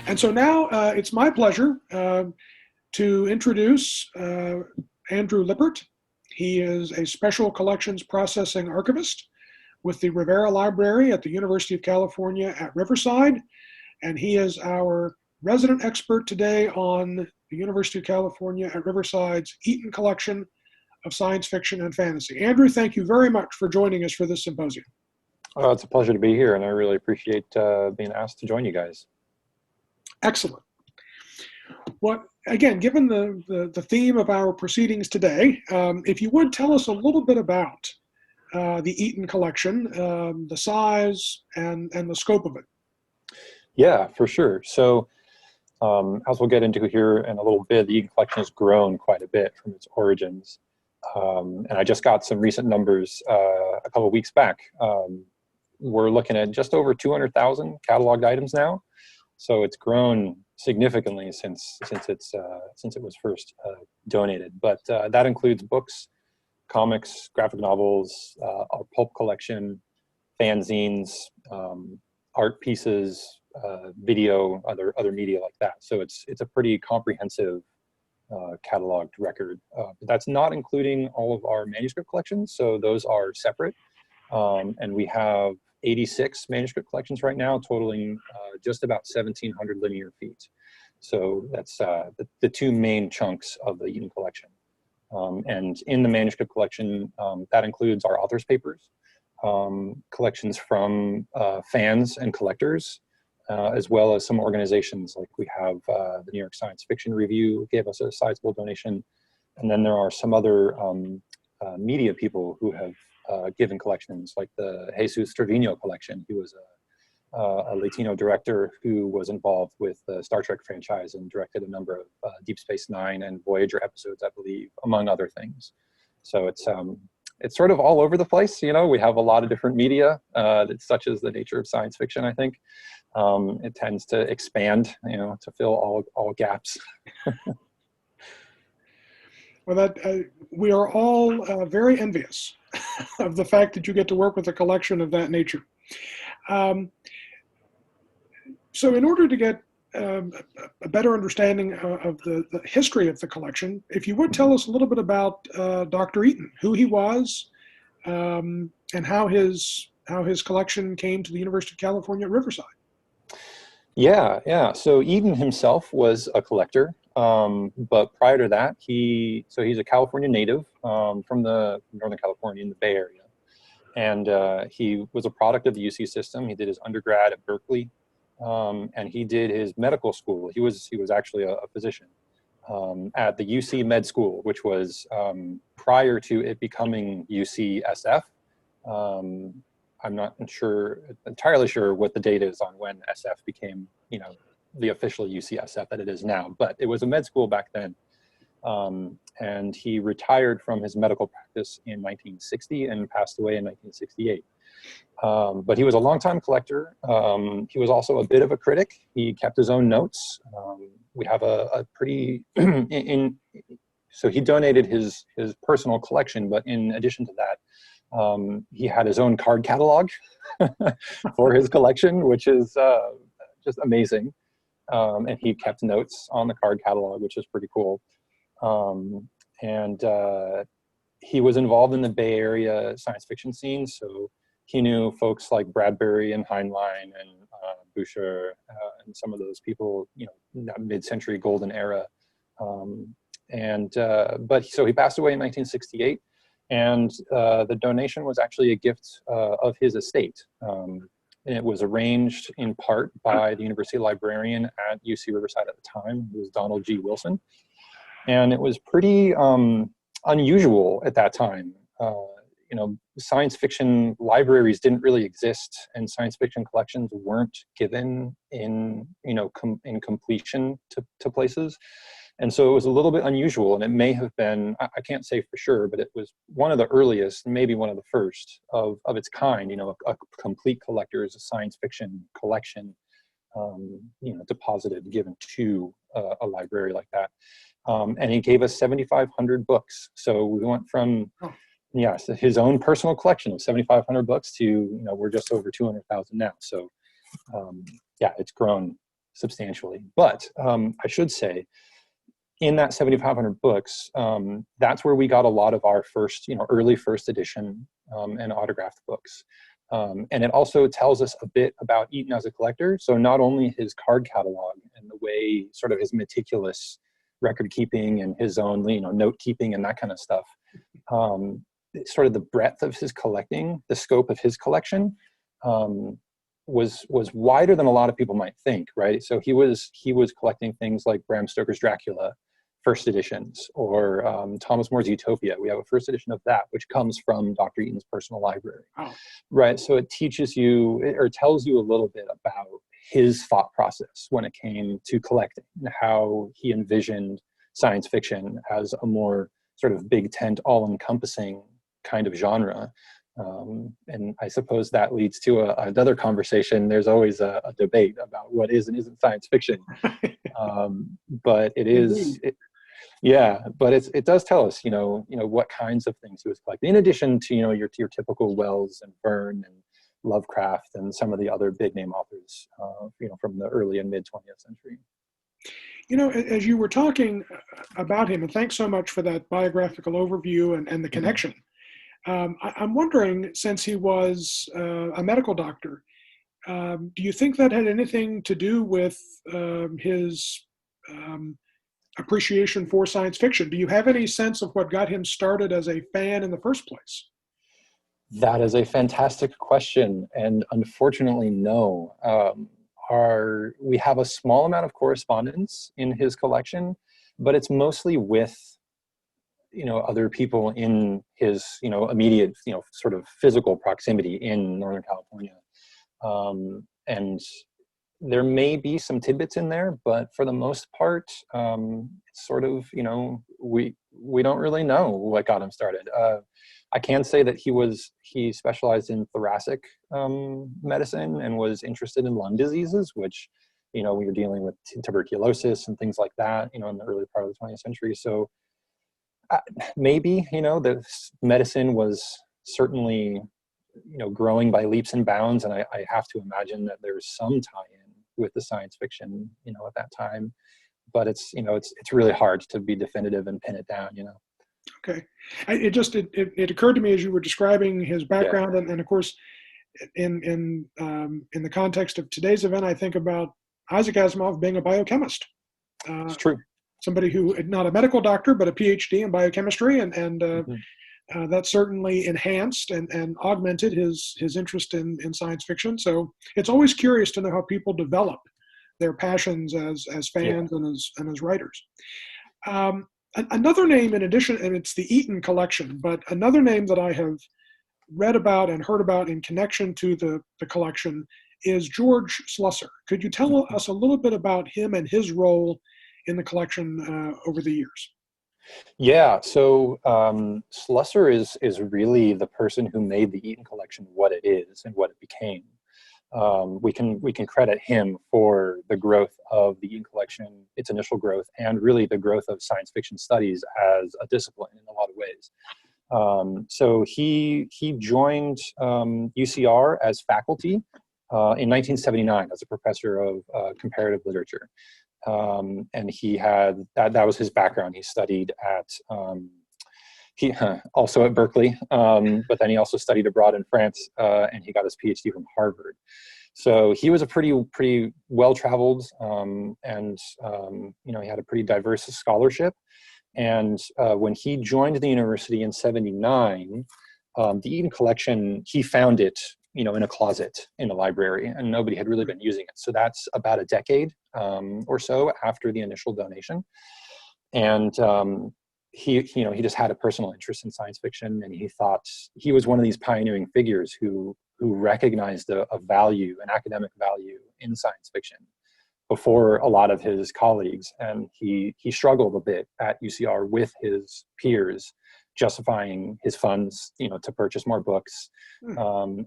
And so now it's my pleasure to introduce Andrew Lippert. He is a special collections processing archivist with the Rivera Library at the University of California at Riverside. And he is our resident expert today on the University of California at Riverside's Eaton collection of science fiction and fantasy. Andrew, thank you very much for joining us for this symposium. Oh, it's a pleasure to be here, and I really appreciate being asked to join you guys. Excellent. Well, again, given the theme of our proceedings today, if you would tell us a little bit about the Eaton collection, the size and the scope of it. Yeah, for sure. So as we'll get into here in a little bit, the Eaton collection has grown quite a bit from its origins. And I just got some recent numbers a couple of weeks back. We're looking at just over 200,000 cataloged items now. So it's grown significantly since it was first donated. But that includes books, comics, graphic novels, our pulp collection, fanzines, art pieces, video, other media like that. So it's a pretty comprehensive cataloged record. But that's not including all of our manuscript collections. So those are separate. And we have 86 manuscript collections right now, totaling just about 1,700 linear feet. So that's the two main chunks of the Eaton collection. And in the manuscript collection, that includes our author's papers, collections from fans and collectors, as well as some organizations. Like we have the New York Science Fiction Review gave us a sizable donation. And then there are some other media people who have given collections, like the Jesus Trevino collection. He was a Latino director who was involved with the Star Trek franchise and directed a number of Deep Space Nine and Voyager episodes, I believe, among other things. So it's sort of all over the place. You know, we have a lot of different media. It's such as the nature of science fiction, I think. It tends to expand, you know, to fill all gaps. Well, we are all very envious of the fact that you get to work with a collection of that nature. So in order to get a better understanding of the history of the collection, if you would tell us a little bit about Dr. Eaton, who he was, and how his collection came to the University of California at Riverside. Yeah. So Eaton himself was a collector, but prior to that, he's a California native from the Northern California in the Bay Area, and he was a product of the UC system. He did his undergrad at Berkeley, and he did his medical school. He was actually a physician at the UC Med School, which was prior to it becoming UCSF. I'm not entirely sure what the date is on when SF became, you know, the official UCSF that it is now, but it was a med school back then. And he retired from his medical practice in 1960 and passed away in 1968. But he was a longtime collector. He was also a bit of a critic. He kept his own notes. We have a pretty, so he donated his personal collection, but in addition to that, he had his own card catalog for his collection, which is just amazing. And he kept notes on the card catalog, which is pretty cool. And he was involved in the Bay Area science fiction scene, so he knew folks like Bradbury and Heinlein and Boucher and some of those people, you know, mid-century golden era. But so he passed away in 1968. And the donation was actually a gift of his estate. It was arranged in part by the university librarian at UC Riverside at the time, who was Donald G. Wilson. And it was pretty unusual at that time. You know, science fiction libraries didn't really exist, and science fiction collections weren't given in, you know, in completion to places. And so it was a little bit unusual, and it may have been, I can't say for sure, but it was one of the earliest, maybe one of the first of its kind, you know, a complete collector's science fiction collection, you know, deposited, given to a library like that. And he gave us 7,500 books. So we went from, yes, his own personal collection of 7,500 books to, you know, we're just over 200,000 now. So yeah, it's grown substantially. But I should say, in that 7,500 books, that's where we got a lot of our first, early first edition and autographed books. And it also tells us a bit about Eaton as a collector. So not only his card catalog and the way sort of his meticulous record keeping and his own, note keeping and that kind of stuff, sort of the breadth of his collecting, the scope of his collection was wider than a lot of people might think, right? So he was collecting things like Bram Stoker's Dracula, first editions, or Thomas More's Utopia. We have a first edition of that, which comes from Dr. Eaton's personal library, right? So it teaches you, or tells you a little bit about his thought process when it came to collecting, and how he envisioned science fiction as a more sort of big tent, all-encompassing kind of genre. And I suppose that leads to another conversation. There's always a debate about what is and isn't science fiction. But it is, but it does tell us, what kinds of things he was collecting, in addition to, your typical Wells and Verne and Lovecraft and some of the other big name authors, from the early and mid 20th century. As you were talking about him, and thanks so much for that biographical overview and the connection. I'm wondering, since he was a medical doctor, do you think that had anything to do with his appreciation for science fiction? Do you have any sense of what got him started as a fan in the first place? That is a fantastic question, and unfortunately, no. We have a small amount of correspondence in his collection, but it's mostly with other people in his immediate sort of physical proximity in Northern California, and there may be some tidbits in there, but for the most part, it's sort of we don't really know what got him started. I can say that he specialized in thoracic medicine and was interested in lung diseases, which we were dealing with tuberculosis and things like that, in the early part of the 20th century. So maybe the medicine was certainly growing by leaps and bounds, and I have to imagine that there's some tie-in with the science fiction at that time, but it's really hard to be definitive and pin it down. Okay. It occurred to me as you were describing his background, and of course, in the context of today's event, I think about Isaac Asimov being a biochemist. It's true. Somebody who, not a medical doctor, but a PhD in biochemistry, and that certainly enhanced and augmented his interest in science fiction. So it's always curious to know how people develop their passions as fans and as writers. Another name in addition, and it's the Eaton collection, but another name that I have read about and heard about in connection to the collection is George Slusser. Could you tell us a little bit about him and his role in the collection over the years? Yeah, so Slusser is really the person who made the Eaton collection what it is and what it became. We can credit him for the growth of the Eaton collection, its initial growth, and really the growth of science fiction studies as a discipline in a lot of ways. So he joined UCR as faculty in 1979 as a professor of comparative literature. And he had, that was his background. He studied at, also at Berkeley, but then he also studied abroad in France, and he got his PhD from Harvard. So he was a pretty well-traveled, and he had a pretty diverse scholarship. And when he joined the university in '79, the Eaton collection, he found it in a closet in a library, and nobody had really been using it. So that's about a decade or so after the initial donation. And he just had a personal interest in science fiction, and he thought he was one of these pioneering figures who recognized a value, an academic value in science fiction before a lot of his colleagues. And he struggled a bit at UCR with his peers, justifying his funds, to purchase more books,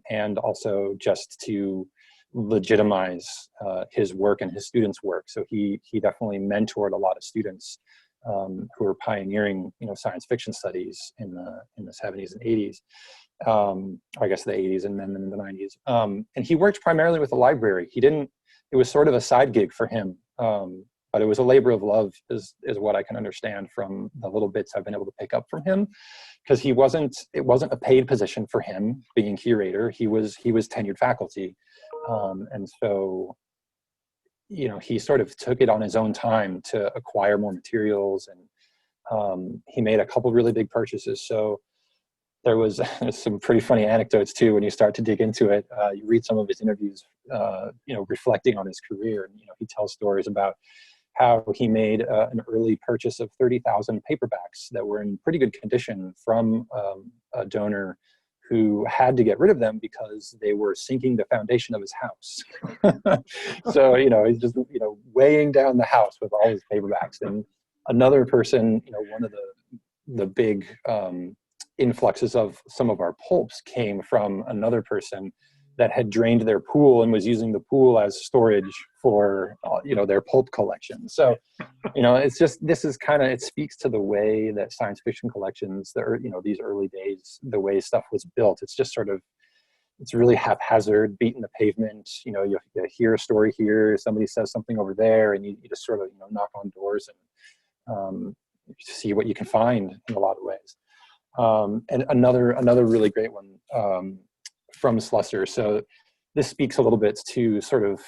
and also just to legitimize his work and his students' work. So he definitely mentored a lot of students who were pioneering, science fiction studies in the 70s and 80s. I guess the 80s and then in the 90s. And he worked primarily with the library. He didn't it was sort of a side gig for him. But it was a labor of love is what I can understand from the little bits I've been able to pick up from him, because it wasn't a paid position for him being curator. He was tenured faculty. And so, he sort of took it on his own time to acquire more materials, and he made a couple really big purchases. So there was some pretty funny anecdotes too when you start to dig into it. You read some of his interviews, reflecting on his career, and he tells stories about how he made an early purchase of 30,000 paperbacks that were in pretty good condition from a donor who had to get rid of them because they were sinking the foundation of his house. So, he's just, weighing down the house with all his paperbacks. And another person, one of the big influxes of some of our pulps came from another person that had drained their pool and was using the pool as storage for, their pulp collection. So, it's just, it speaks to the way that science fiction collections, these early days, the way stuff was built. It's just it's really haphazard, beating the pavement. You hear a story here, somebody says something over there, and you just sort of, knock on doors and see what you can find in a lot of ways. And another really great one, from Slusser. So this speaks a little bit to sort of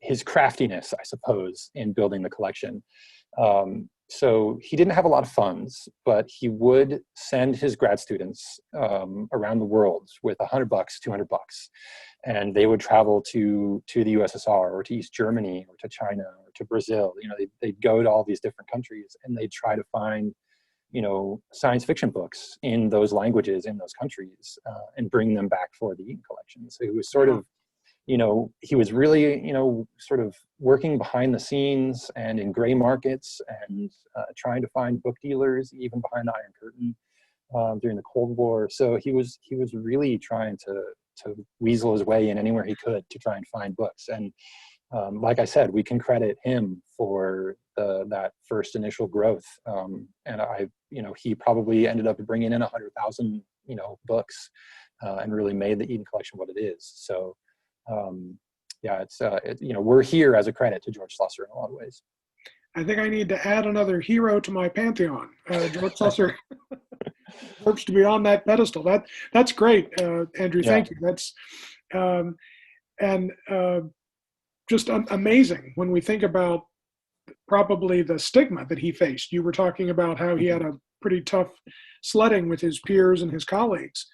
his craftiness, I suppose, in building the collection. So he didn't have a lot of funds, but he would send his grad students around the world with $100, $200, and they would travel to the USSR or to East Germany or to China or to Brazil. They'd go to all these different countries and they'd try to find science fiction books in those languages, in those countries, and bring them back for the Eaton collection. So he was sort of, he was really, sort of working behind the scenes and in gray markets and trying to find book dealers, even behind the Iron Curtain during the Cold War. So he was really trying to weasel his way in anywhere he could to try and find books. And like I said, we can credit him for that first initial growth. And he probably ended up bringing in 100,000, books, and really made the Eaton collection what it is. So, we're here as a credit to George Slusser in a lot of ways. I think I need to add another hero to my pantheon. George Slusser deserves to be on that pedestal. That's great, Andrew. Thank you. That's just amazing when we think about probably the stigma that he faced. You were talking about how he had a pretty tough sledding with his peers and his colleagues.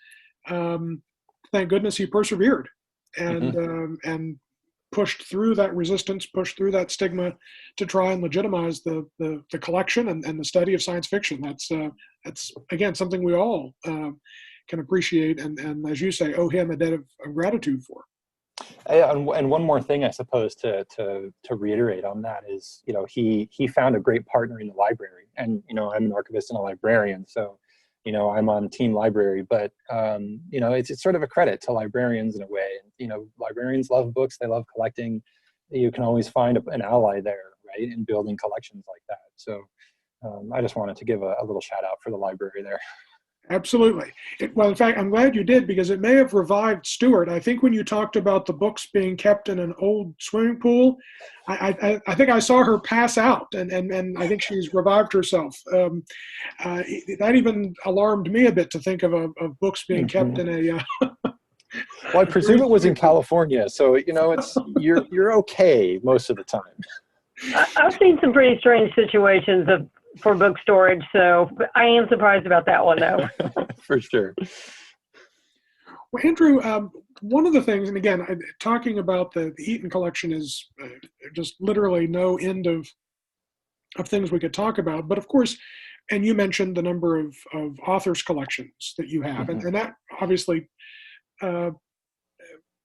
Thank goodness he persevered and pushed through that resistance, pushed through that stigma to try and legitimize the collection and the study of science fiction. That's again something we all can appreciate and as you say, owe him a debt of gratitude for. And one more thing, I suppose, to reiterate on that is, he found a great partner in the library. And, I'm an archivist and a librarian, so, I'm on team library. But, it's sort of a credit to librarians in a way. Librarians love books, they love collecting. You can always find an ally there, right, in building collections like that. So I just wanted to give a little shout out for the library there. Absolutely. Well, in fact, I'm glad you did, because it may have revived Stuart. I think when you talked about the books being kept in an old swimming pool, I think I saw her pass out, and I think she's revived herself. That even alarmed me a bit to think of books being kept in a... Well, I presume it was in California, so, you're okay most of the time. I've seen some pretty strange situations for book storage, so I am surprised about that one, though. For sure. Well, Andrew, one of the things, and again, talking about the Eaton collection is just literally no end of things we could talk about. But of course, and you mentioned the number of authors' collections that you have, and that obviously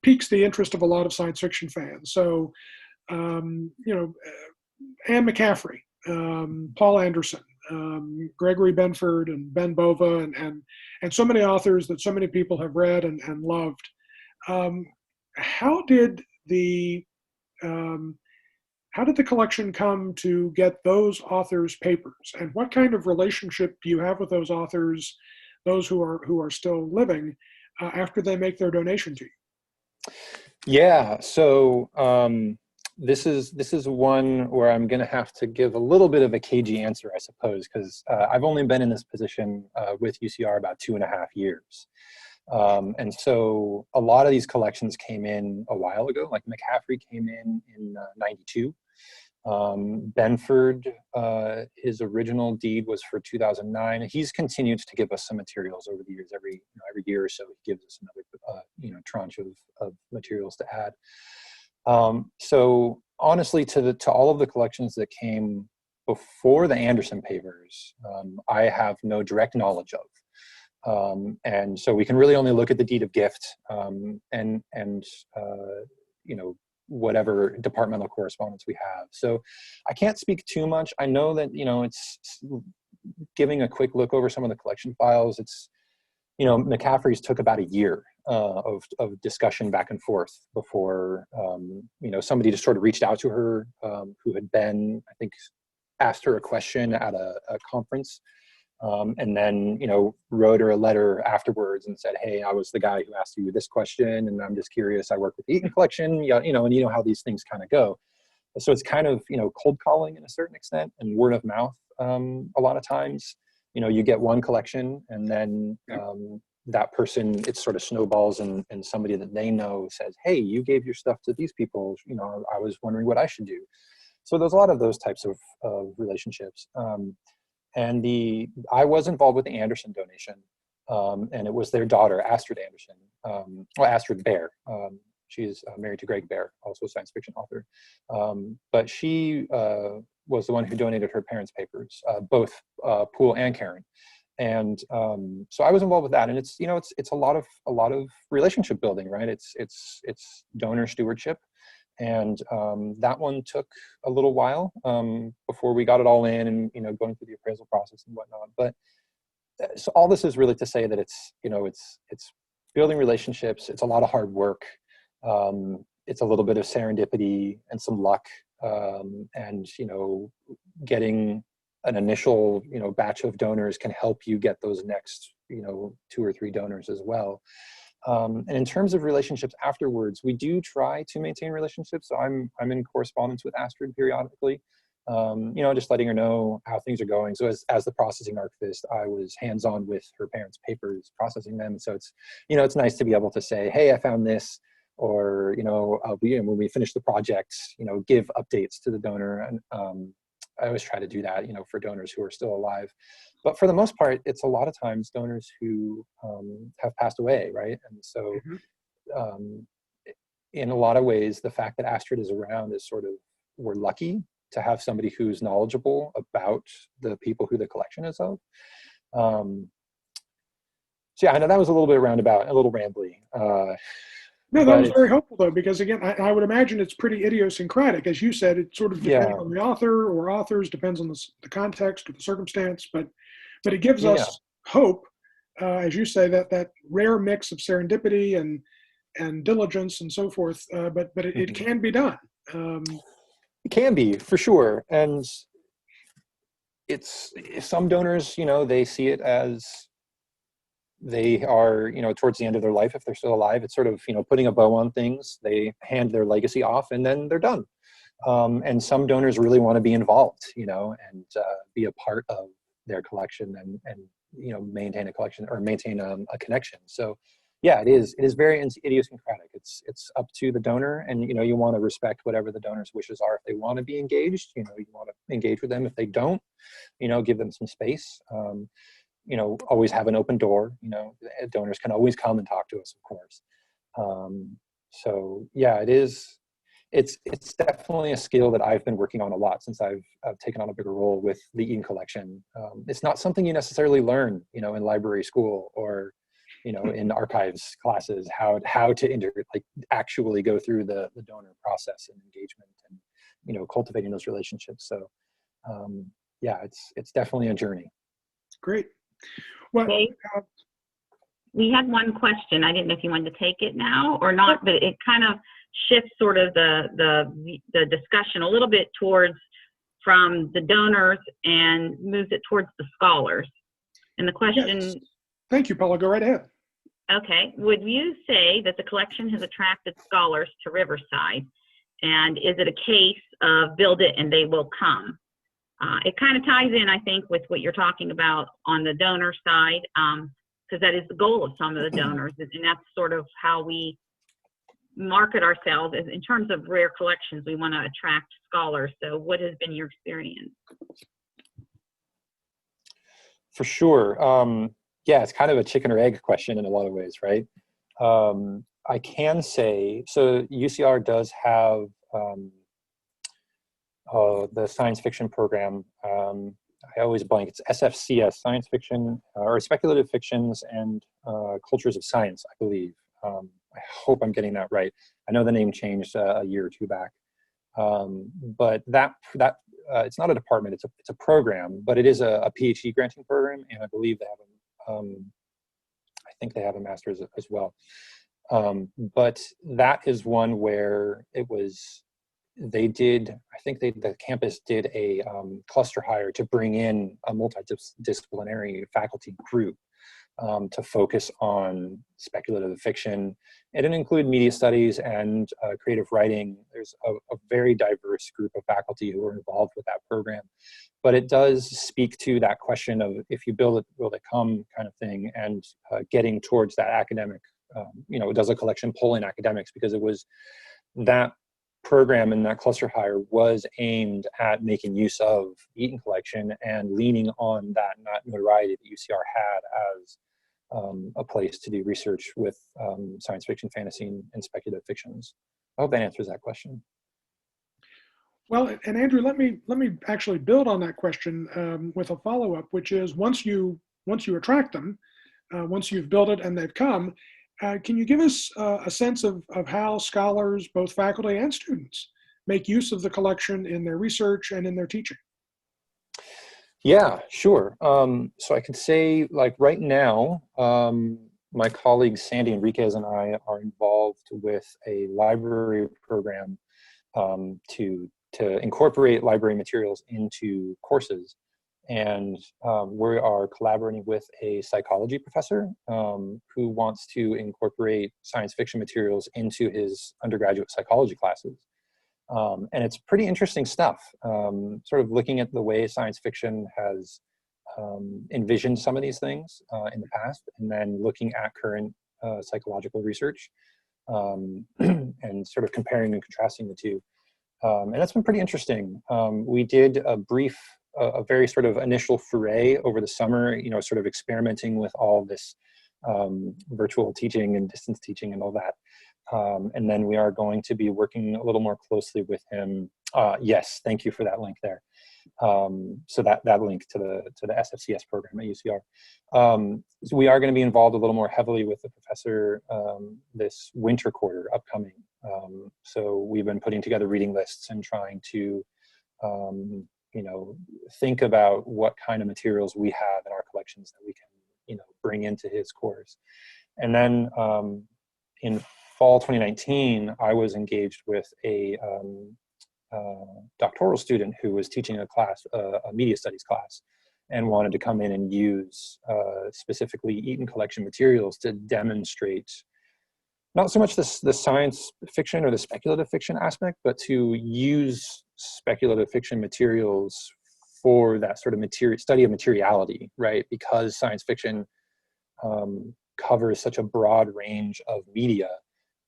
piques the interest of a lot of science fiction fans. So, Anne McCaffrey, Paul Anderson, Gregory Benford, and Ben Bova, and so many authors that so many people have read and loved. How did the collection come to get those authors' papers, and what kind of relationship do you have with those authors, those who are still living, after they make their donation to you? Yeah, so this is one where I'm going to have to give a little bit of a cagey answer, I suppose, because I've only been in this position with UCR about 2.5 years. And so a lot of these collections came in a while ago, like McCaffrey came in '92. Benford, his original deed was for 2009. He's continued to give us some materials over the years. Every year or so, he gives us another tranche of materials to add. So honestly, to all of the collections that came before the Anderson papers, I have no direct knowledge of. And so we can really only look at the deed of gift and whatever departmental correspondence we have. So I can't speak too much. I know that, it's giving a quick look over some of the collection files. It's, McCaffrey's took about a year of discussion back and forth before, somebody just sort of reached out to her who had been, I think, asked her a question at a conference. And then, wrote her a letter afterwards and said, hey, I was the guy who asked you this question, and I'm just curious. I work with the Eaton collection, and you know how these things kind of go. So it's kind of, cold calling in a certain extent and word of mouth. A lot of times, you get one collection and then that person, it sort of snowballs and somebody that they know says, hey, you gave your stuff to these people. I was wondering what I should do. So there's a lot of those types of relationships. And I was involved with the Anderson donation, and it was their daughter, Astrid Anderson, Astrid Bear. She's married to Greg Bear, also a science fiction author. But she was the one who donated her parents' papers, both Poole and Karen. And so I was involved with that, and it's a lot of relationship building, right? It's donor stewardship. And that one took a little while before we got it all in and, going through the appraisal process and whatnot. But so all this is really to say that it's building relationships. It's a lot of hard work. It's a little bit of serendipity and some luck, and, getting an initial, batch of donors can help you get those next, 2 or 3 donors as well. And in terms of relationships afterwards, we do try to maintain relationships. So I'm in correspondence with Astrid periodically, just letting her know how things are going. So as the processing archivist, I was hands-on with her parents' papers, processing them. So it's, it's nice to be able to say, hey, I found this, or, when we finish the project, give updates to the donor. And I always try to do that, for donors who are still alive. But for the most part, it's a lot of times donors who have passed away, right? And so in a lot of ways, the fact that Astrid is around is sort of, we're lucky to have somebody who's knowledgeable about the people who the collection is of. So yeah, I know that was a little bit roundabout, a little rambly. No, that was very helpful, though, because, again, I would imagine it's pretty idiosyncratic. As you said, it sort of depends on the author or authors, depends on the context or the circumstance, but it gives us hope, as you say, that rare mix of serendipity and diligence and so forth, but it can be done. It can be, for sure. And it's some donors, they see it as they are, towards the end of their life, if they're still alive. It's sort of, putting a bow on things. They hand their legacy off and then they're done. And some donors really want to be involved, and be a part of their collection and maintain a collection or maintain a connection. So yeah, it is very idiosyncratic. It's up to the donor, and you want to respect whatever the donor's wishes are. If they want to be engaged, you want to engage with them. If they don't, give them some space. Always have an open door. Donors can always come and talk to us, of course. So yeah, it's definitely a skill that I've been working on a lot since I've taken on a bigger role with the Eaton collection. It's not something you necessarily learn, in library school or, in archives classes, how to actually go through the donor process and engagement and, cultivating those relationships. So yeah, it's definitely a journey. Great. Well, we had one question. I didn't know if you wanted to take it now or not, but it kind of shifts sort of the discussion a little bit from the donors and moves it towards the scholars. And the question... Yes. Thank you, Paula. Go right ahead. Okay. Would you say that the collection has attracted scholars to Riverside? And is it a case of build it and they will come? It kind of ties in, I think, with what you're talking about on the donor side, because that is the goal of some of the donors, and that's sort of how we market ourselves in terms of rare collections. We want to attract scholars. So what has been your experience? For sure. Yeah, it's kind of a chicken or egg question in a lot of ways, right? I can say, so UCR does have the science fiction program. I always blank. It's SFCS, Science Fiction, or Speculative Fictions and Cultures of Science, I believe. I hope I'm getting that right. I know the name changed a year or two back. But that it's not a department, it's a program, but it is a PhD granting program, and I believe they have I think they have a master's as well. But that is one where it was, the campus did a cluster hire to bring in a multidisciplinary faculty group to focus on speculative fiction. It didn't include media studies and creative writing. There's a very diverse group of faculty who are involved with that program. But it does speak to that question of, if you build it, will they come kind of thing, and getting towards that academic, does a collection pull in academics? Because it was that program and that cluster hire was aimed at making use of Eaton collection and leaning on that notoriety that UCR had as a place to do research with science fiction, fantasy, and speculative fictions. I hope that answers that question. Well, and Andrew, let me actually build on that question with a follow-up, which is, once you attract them, once you've built it and they've come, can you give us a sense of how scholars, both faculty and students, make use of the collection in their research and in their teaching? Yeah, sure. So I could say, like right now, my colleagues Sandy Enriquez and I are involved with a library program to incorporate library materials into courses. And we are collaborating with a psychology professor who wants to incorporate science fiction materials into his undergraduate psychology classes. And it's pretty interesting stuff, sort of looking at the way science fiction has envisioned some of these things in the past, and then looking at current psychological research and sort of comparing and contrasting the two. And that's been pretty interesting. We did a very sort of initial foray over the summer, sort of experimenting with all this virtual teaching and distance teaching and all that. And then we are going to be working a little more closely with him. Yes, thank you for that link there. So that link to the SFCS program at UCR. So we are going to be involved a little more heavily with the professor this winter quarter upcoming. So we've been putting together reading lists and trying to think about what kind of materials we have in our collections that we can, bring into his course. And then in fall 2019, I was engaged with a doctoral student who was teaching a class, a media studies class, and wanted to come in and use specifically Eaton collection materials to demonstrate not so much the science fiction or the speculative fiction aspect, but to use speculative fiction materials for that sort of study of materiality, right? Because science fiction covers such a broad range of media,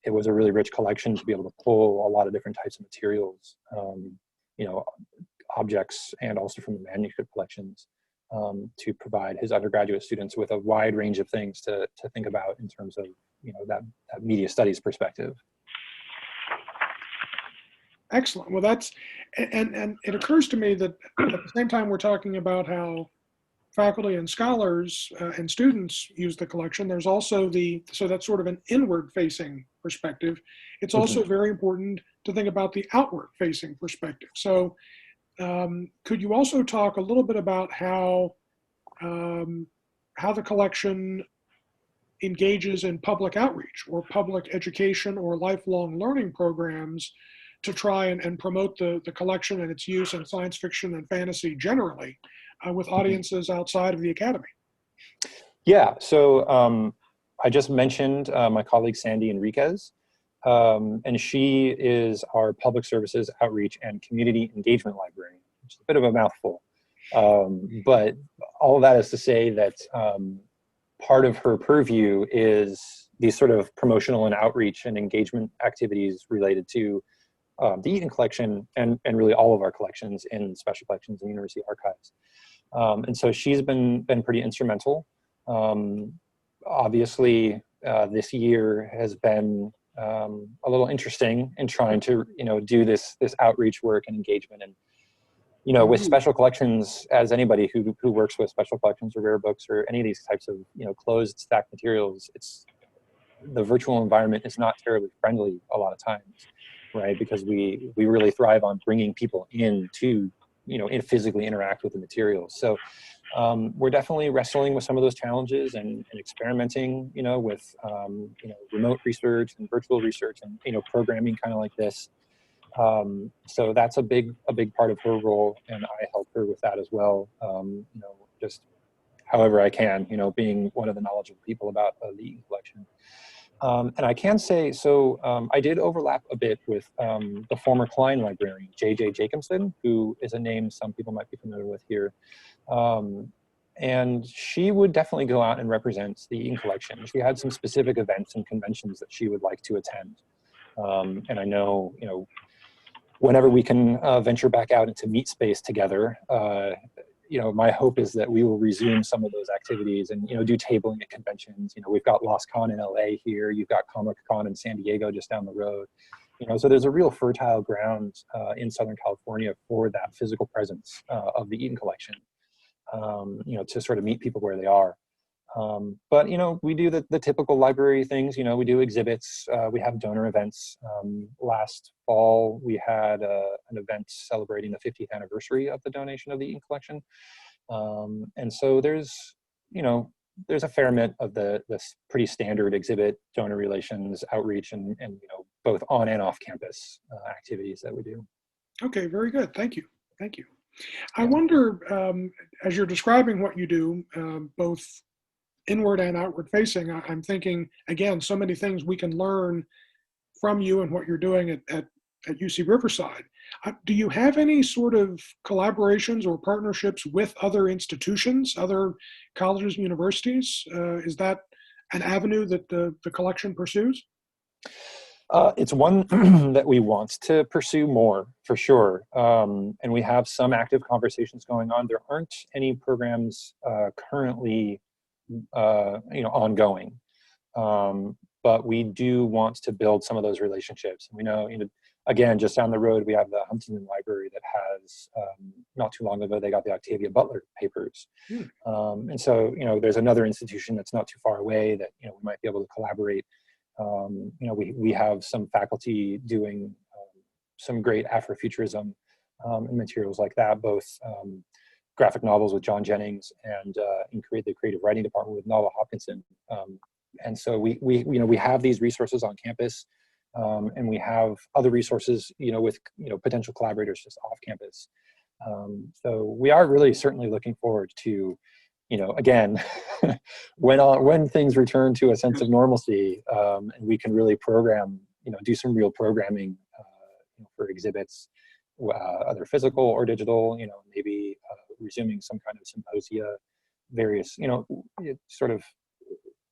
it was a really rich collection to be able to pull a lot of different types of materials, objects, and also from the manuscript collections to provide his undergraduate students with a wide range of things to think about in terms of that media studies perspective. Excellent. Well, that's, and it occurs to me that at the same time we're talking about how faculty and scholars and students use the collection, there's also so that's sort of an inward facing perspective. It's also very important to think about the outward facing perspective. So could you also talk a little bit about how the collection engages in public outreach or public education or lifelong learning programs to try and promote the collection and its use in science fiction and fantasy generally with audiences outside of the academy? Yeah, so I just mentioned my colleague Sandy Enriquez, and she is our Public Services Outreach and Community Engagement Librarian, which is a bit of a mouthful. But all of that is to say that part of her purview is these sort of promotional and outreach and engagement activities related to the Eaton collection and really all of our collections in special collections and university archives. And so she's been pretty instrumental. Obviously, this year has been a little interesting in trying to do this outreach work and engagement. And with special collections, as anybody who works with special collections or rare books or any of these types of closed stack materials, the virtual environment is not terribly friendly a lot of times, right? Because we really thrive on bringing people in to physically interact with the materials. So we're definitely wrestling with some of those challenges and experimenting, with remote research and virtual research and programming kind of like this. So that's a big part of her role, and I help her with that as well. Just however I can, being one of the knowledgeable people about the Eaton collection. And I can say, so I did overlap a bit with the former Klein librarian, J.J. Jacobson, who is a name some people might be familiar with here. And she would definitely go out and represent the Eaton collection. She had some specific events and conventions that she would like to attend. And I know, whenever we can venture back out into meet space together, my hope is that we will resume some of those activities and, do tabling at conventions. We've got LostCon in LA here. You've got Comic-Con in San Diego just down the road. So there's a real fertile ground in Southern California for that physical presence of the Eaton collection, to sort of meet people where they are. But, we do the typical library things. We do exhibits. We have donor events. Last fall, we had an event celebrating the 50th anniversary of the donation of the Eaton collection. And so there's a fair amount of this pretty standard exhibit, donor relations, outreach, and both on and off campus activities that we do. Okay, very good. Thank you. Thank you. I wonder, as you're describing what you do, both inward and outward facing, I'm thinking, again, so many things we can learn from you and what you're doing at UC Riverside. Do you have any sort of collaborations or partnerships with other institutions, other colleges and universities? Is that an avenue that the collection pursues? It's one that we want to pursue more, for sure. And we have some active conversations going on. There aren't any programs currently ongoing. But we do want to build some of those relationships. And we know, again, just down the road, we have the Huntington Library that has, not too long ago, they got the Octavia Butler papers. And so, there's another institution that's not too far away that, we might be able to collaborate. We have some faculty doing some great Afrofuturism and materials like that, both graphic novels with John Jennings and the creative writing department with Nala Hopkinson. And so we have these resources on campus, and we have other resources, with potential collaborators just off campus. So we are really certainly looking forward to, again, when things return to a sense of normalcy, and we can really program, do some real programming for exhibits, either physical or digital, maybe resuming some kind of symposia, various, sort of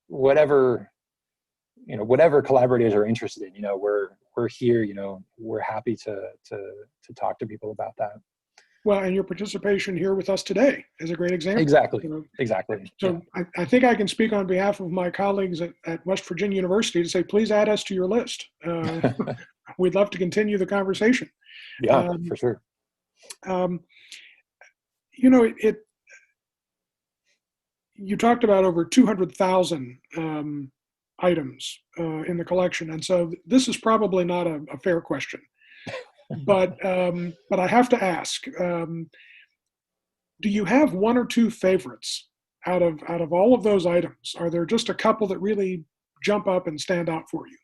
whatever collaborators are interested in, we're here, we're happy to talk to people about that. Well, and your participation here with us today is a great example. Exactly. Exactly. So yeah. I think I can speak on behalf of my colleagues at West Virginia University to say, please add us to your list. We'd love to continue the conversation. Yeah, for sure. You talked about over 200,000 items in the collection, and so this is probably not a fair question, but I have to ask: do you have one or two favorites out of all of those items? Are there just a couple that really jump up and stand out for you?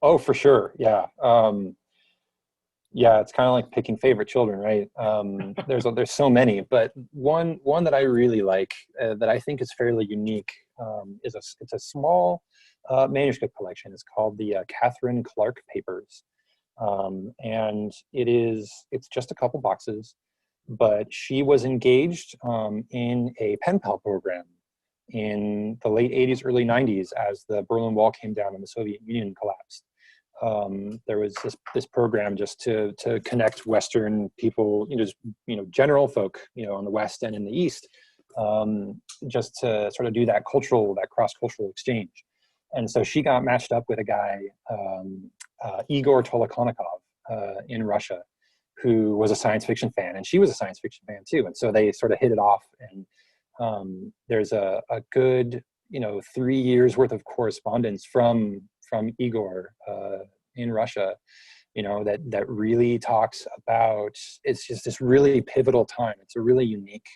Oh, for sure, yeah. Yeah, it's kind of like picking favorite children, right? There's so many, but one that I really like that I think is fairly unique it's a small manuscript collection. It's called the Catherine Clark Papers, and it's just a couple boxes, but she was engaged in a pen pal program in the late 80s, early 90s as the Berlin Wall came down and the Soviet Union collapsed. There was this program just to connect Western people, general folk, on the West and in the East, just to sort of do that cross-cultural exchange. And so she got matched up with a guy, Igor Tolokonnikov, in Russia, who was a science fiction fan, and she was a science fiction fan too. And so they sort of hit it off, and there's a good 3 years worth of correspondence from Igor in Russia, that really talks about, it's just this really pivotal time. It's a really unique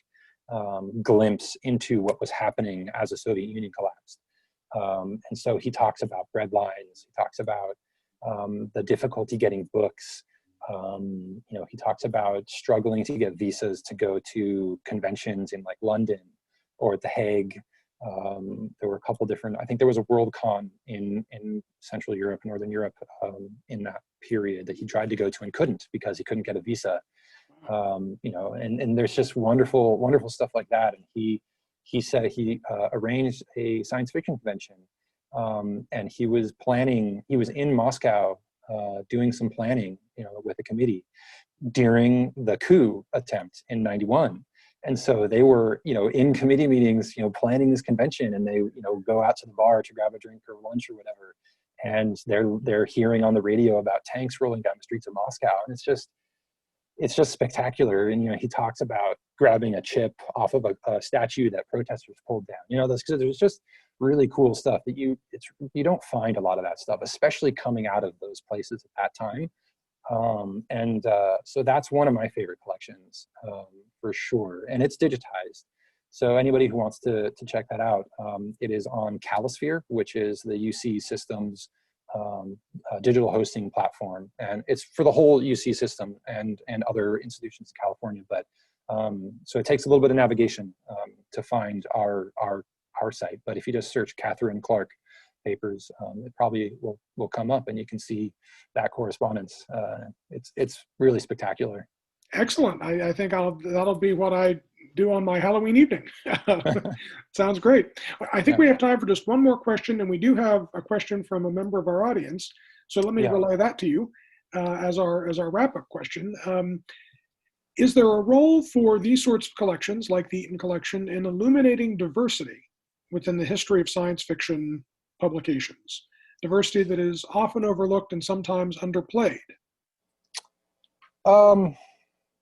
glimpse into what was happening as the Soviet Union collapsed. And so he talks about bread lines. He talks about the difficulty getting books. He talks about struggling to get visas to go to conventions in like London or at The Hague. There were a couple different, I think there was a Worldcon in Central Europe, Northern Europe, in that period that he tried to go to and couldn't because he couldn't get a visa. And there's just wonderful stuff like that. And he said he arranged a science fiction convention, and he was in Moscow doing some planning, with a committee during the coup attempt in '91. And so they were, in committee meetings, planning this convention, and they, go out to the bar to grab a drink or lunch or whatever. And they're hearing on the radio about tanks rolling down the streets of Moscow. And it's just spectacular. And, he talks about grabbing a chip off of a statue that protesters pulled down. There's just really cool stuff that you don't find a lot of that stuff, especially coming out of those places at that time. So that's one of my favorite collections, for sure. And it's digitized. So anybody who wants to check that out, it is on Calisphere, which is the UC Systems digital hosting platform. And it's for the whole UC system and other institutions in California. But so it takes a little bit of navigation to find our site. But if you just search Catherine Clark Papers, it probably will come up, and you can see that correspondence. It's really spectacular. Excellent. I think that'll be what I do on my Halloween evening. Sounds great. I think we have time for just one more question, and we do have a question from a member of our audience. So let me relay that to you as our wrap-up question. Is there a role for these sorts of collections, like the Eaton collection, in illuminating diversity within the history of science fiction publications? Diversity that is often overlooked and sometimes underplayed.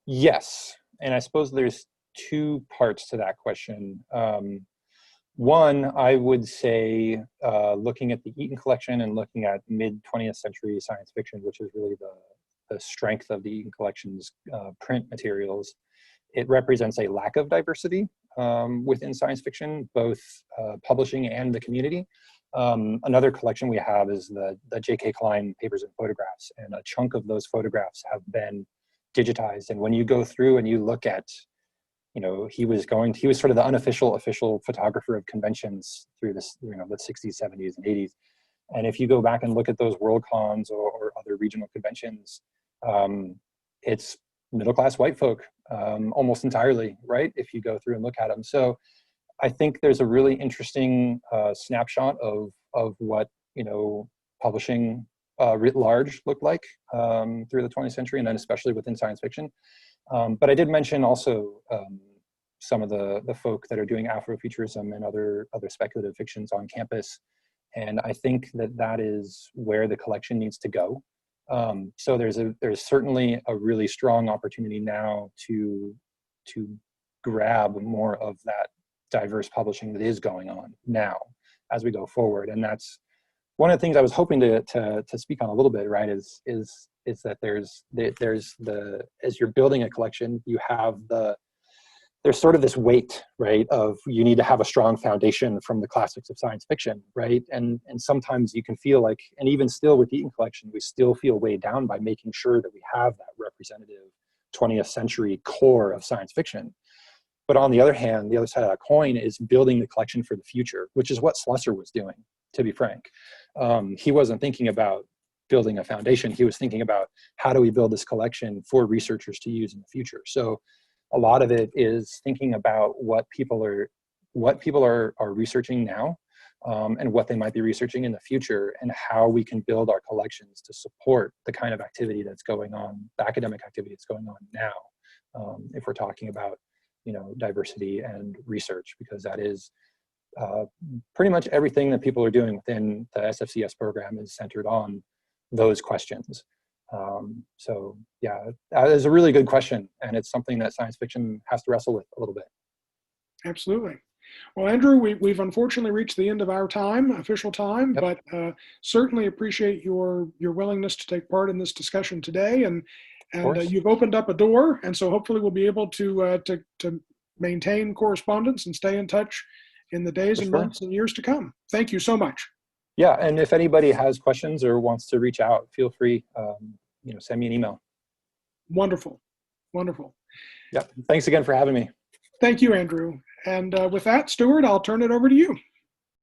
Yes, and I suppose there's two parts to that question. One, I would say, looking at the Eaton collection and looking at mid-20th century science fiction, which is really the strength of the Eaton collection's print materials, it represents a lack of diversity within science fiction, both publishing and the community. Another collection we have is the J.K. Klein Papers and Photographs, and a chunk of those photographs have been digitized. And when you go through and you look at, he was sort of the unofficial official photographer of conventions through this, the 60s, 70s, and 80s. And if you go back and look at those Worldcons or other regional conventions, it's middle-class white folk, almost entirely, right? If you go through and look at them. So I think there's a really interesting snapshot of what, publishing writ large looked like through the 20th century, and then especially within science fiction. But I did mention also some of the folk that are doing Afrofuturism and other speculative fictions on campus. And I think that is where the collection needs to go. So there's certainly a really strong opportunity now to grab more of that diverse publishing that is going on now as we go forward. And that's one of the things I was hoping to speak on a little bit, right, is that there's as you're building a collection, you have the there's sort of this weight, right, of you need to have a strong foundation from the classics of science fiction, right? And sometimes you can feel like, and even still with the Eaton collection, we still feel weighed down by making sure that we have that representative 20th century core of science fiction. But on the other hand, the other side of that coin is building the collection for the future, which is what Slusser was doing, to be frank. He wasn't thinking about building a foundation. He was thinking about how do we build this collection for researchers to use in the future. So a lot of it is thinking about what people are researching now, and what they might be researching in the future, and how we can build our collections to support the kind of activity that's going on, the academic activity that's going on now. If we're talking about, diversity and research, because that is pretty much everything that people are doing within the SFCS program is centered on those questions. So yeah, that is a really good question, and it's something that science fiction has to wrestle with a little bit. Absolutely. Well, Andrew, we've unfortunately reached the end of our time, official time, Yep. but certainly appreciate your willingness to take part in this discussion today, and you've opened up a door, and so hopefully we'll be able to maintain correspondence and stay in touch in the days and months and years to come. Thank you so much. Yeah, and if anybody has questions or wants to reach out, feel free, send me an email. Wonderful. Wonderful. Yeah, thanks again for having me. Thank you, Andrew. And with that, Stuart, I'll turn it over to you.